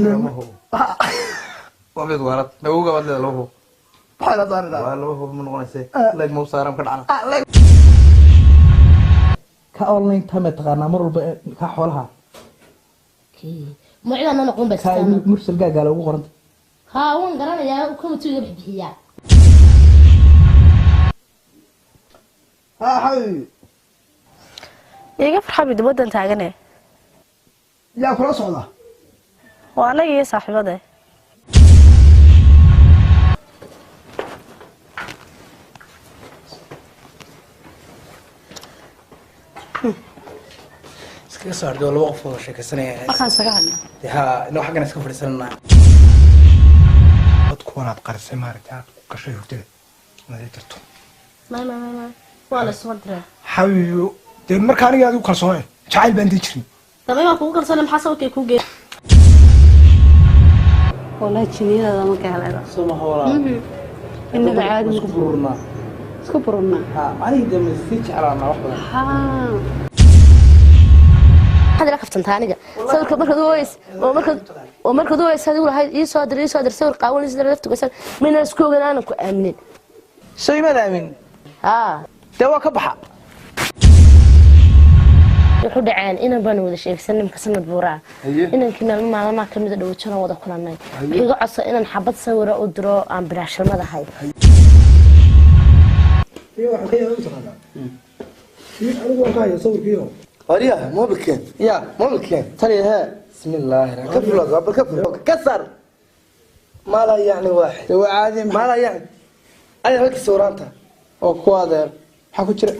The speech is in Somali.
لوهو وابد ورد نوغا بدل لوهو حالا صار ده لوهو من غنسي لاج مو صارم كدعنا ka online tama taqaana mar walba ka xoolaha ما عندنا نقوم بس ka mursal gaaga lagu qoranta ها وين قرنا يا كم تيجي بحبيها ha hay iga farxad dibaddan taagane yaa kula socda waa anaga iyo saaxiibada iska saardo laba qof oo sheekaysanaya waxaan saga hadlaa ha inoo xaqana iska fadhiisanaa dadku wanaad qarsay maaragtaa qashay hurtada maday jirto ma wala soo diray hawiyo de marka aniga aad u kalsoonay jacayl baan dijirin dabay ku kalsoonay maxaa sababkay ku geey والله جنينة ما كهلا سما هولا إنك عادي سكبرنا سكبرنا ها أنا دم السيج على ما واحدة ها هذا لك فتن ثانية سوي مركز ومركز دويس هذا يقول هاي يصادر سوي القاول يصدر لفته بس من السكوب أنا كأمنين shay ma aamin ها dawa ka baxa wuxuu dhaceen inaan baan wada sheegsanay marka sanad buuraa inaan kimaal maalmaha kamid ah dhawjana wada kulanay iga codso inaan xabad sawir u diro aan biraashmadahay iyo waxa kale u taqaana anigu waan qaayo sawirkiyo هريا موبكين ya موبكين tani ha بسم الله الرحمن الرحيم كفر قبل كفر كسر ما لا يعني واحد dawa caadi ما لا يعني أنا هيك سورانتها oo ku adeer waxa ku jira